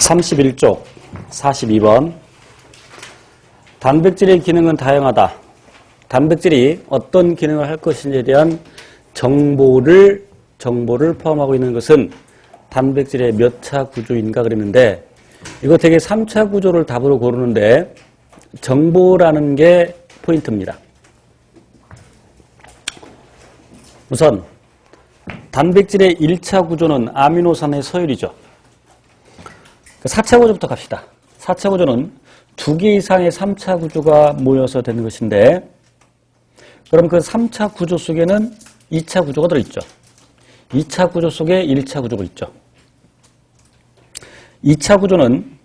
31쪽 42번 단백질의 기능은 다양하다. 단백질이 어떤 기능을 할 것인지에 대한 정보를 포함하고 있는 것은 단백질의 몇 차 구조인가 그랬는데 이거 되게 3차 구조를 답으로 고르는데 정보라는 게 포인트입니다. 우선 단백질의 1차 구조는 아미노산의 서열이죠. 4차 구조부터 갑시다. 4차 구조는 2개 이상의 3차 구조가 모여서 되는 것인데 그럼 그 3차 구조 속에는 2차 구조가 들어있죠. 2차 구조 속에 1차 구조가 있죠. 2차 구조는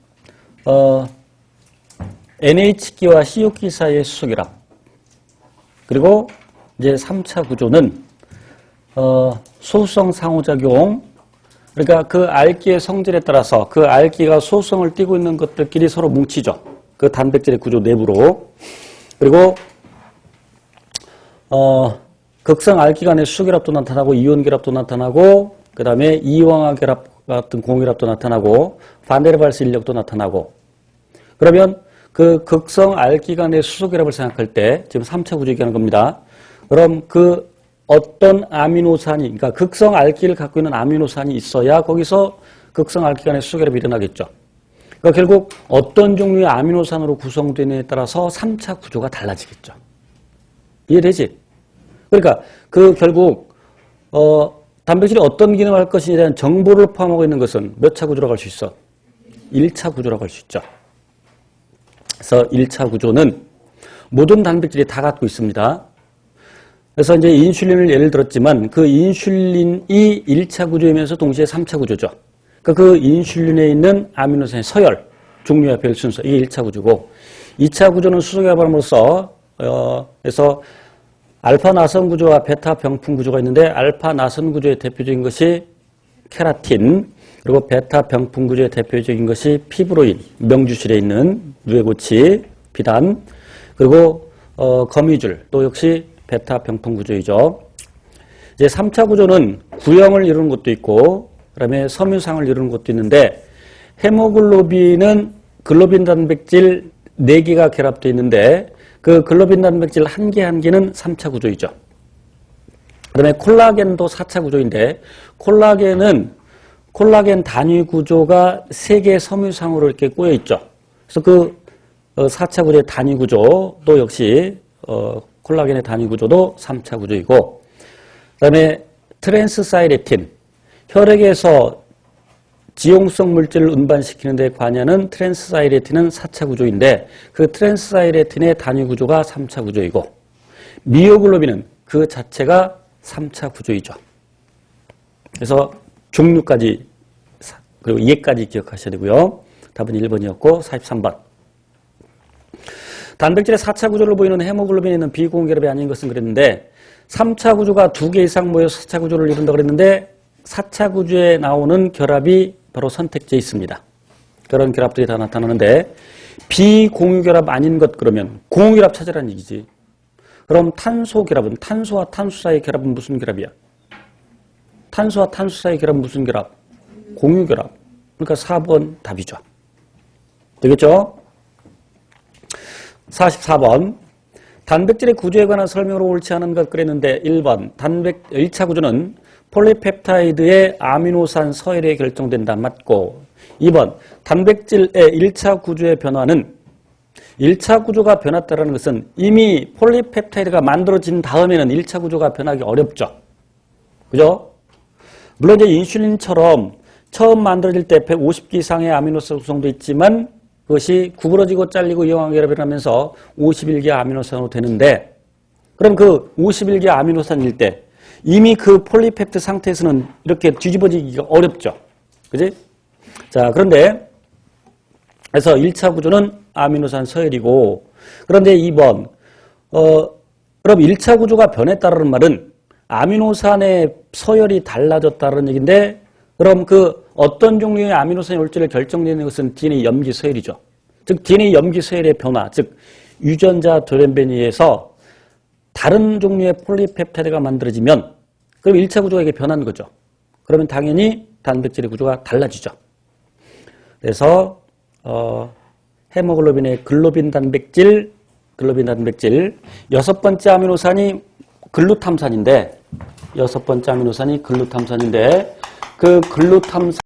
NH기와 CO기 사이의 수소결합. 그리고 이제 3차 구조는 소수성 상호작용. 그러니까 그 알기의 성질에 따라서 그 알기가 소수성을 띠고 있는 것들끼리 서로 뭉치죠. 그 단백질의 구조 내부로. 그리고 극성 알기 간의 수결합도 나타나고 이온 결합도 나타나고 그 다음에 이황화 결합 같은 공결합도 나타나고 반데르발스 인력도 나타나고 그러면 그 극성 알기 간의 수소 결합을 생각할 때 지금 3차 구조 얘기하는 겁니다. 그럼 그 어떤 아미노산이 그러니까 극성 알기를 갖고 있는 아미노산이 있어야 거기서 극성 알기 간의 수소 결합이 일어나겠죠. 그러니까 결국 어떤 종류의 아미노산으로 구성되느냐에 따라서 3차 구조가 달라지겠죠. 이해되지? 그러니까 그 결국 단백질이 어떤 기능을 할 것인지에 대한 정보를 포함하고 있는 것은 몇 차 구조라고 할 수 있어? 1차 구조라고 할 수 있죠. 그래서 1차 구조는 모든 단백질이 다 갖고 있습니다. 그래서 이제 인슐린을 예를 들었지만 그 인슐린이 1차 구조이면서 동시에 3차 구조죠. 그러니까 그 인슐린에 있는 아미노산의 서열, 종류와 별 순서, 이게 1차 구조고 2차 구조는 수소결합함으로써 그래서 알파 나선 구조와 베타 병풍 구조가 있는데 알파 나선 구조의 대표적인 것이 케라틴 그리고 베타 병풍 구조의 대표적인 것이 피브로인, 명주실에 있는 누에고치, 비단 그리고 거미줄 또 역시 베타 병풍 구조이죠. 이제 3차 구조는 구형을 이루는 것도 있고 그다음에 섬유상을 이루는 것도 있는데 헤모글로빈은 글로빈 단백질 4개가 결합되어 있는데 그 글로빈 단백질 한 개 한 개는 3차 구조이죠. 그 다음에 콜라겐도 4차 구조인데 콜라겐 단위 구조가 3개 섬유상으로 이렇게 꼬여 있죠. 그래서 그 4차 구조의 단위 구조도 역시 콜라겐의 단위 구조도 3차 구조이고 그 다음에 트랜스사이레틴 혈액에서 지용성 물질을 운반시키는 데 관여하는 트랜스사이레틴은 4차 구조인데 그 트랜스사이레틴의 단위 구조가 3차 구조이고 미오글로빈은 그 자체가 3차 구조이죠. 그래서 종류까지 그리고 얘까지 기억하셔야 되고요. 답은 1번이었고 43번. 단백질의 4차 구조를 보이는 헤모글로빈에 있는 비공결합이 아닌 것은 그랬는데 3차 구조가 2개 이상 모여서 4차 구조를 이룬다고 그랬는데 4차 구조에 나오는 결합이 바로 선택지에 있습니다. 그런 결합들이 다 나타나는데 비공유결합 아닌 것 그러면 공유결합 찾으라는 얘기지. 그럼 탄소 결합은 탄소와 탄소 사이의 결합은 무슨 결합이야? 탄소와 탄소 사이의 결합은 무슨 결합? 공유결합. 그러니까 4번 답이죠. 되겠죠? 44번. 단백질의 구조에 관한 설명으로 옳지 않은 것 그랬는데 1번 1차 구조는 폴리펩타이드의 아미노산 서열에 결정된다. 맞고 2번 단백질의 1차 구조의 변화는 1차 구조가 변했다는 것은 이미 폴리펩타이드가 만들어진 다음에는 1차 구조가 변하기 어렵죠. 그죠? 물론 이제 인슐린처럼 처음 만들어질 때 150개 이상의 아미노산 구성도 있지만 그것이 구부러지고 잘리고 이용화 결합을 하면서 51개 아미노산으로 되는데 그럼 그 51개 아미노산일 때 이미 그 폴리펩트 상태에서는 이렇게 뒤집어지기가 어렵죠. 그지? 자, 그런데 그래서 1차 구조는 아미노산 서열이고 그런데 2번 그럼 1차 구조가 변했다는 말은 아미노산의 서열이 달라졌다는 얘기인데 그럼 그 어떤 종류의 아미노산이 올지를 결정되는 것은 DNA 염기 서열이죠. 즉 DNA 염기 서열의 변화, 즉 유전자 돌연변이에서 다른 종류의 폴리펩타이드가 만들어지면 그럼 1차 구조가 이게 변한 거죠. 그러면 당연히 단백질의 구조가 달라지죠. 그래서 헤모글로빈의 글로빈 단백질 여섯 번째 아미노산이 글루탐산인데 그 글루탐산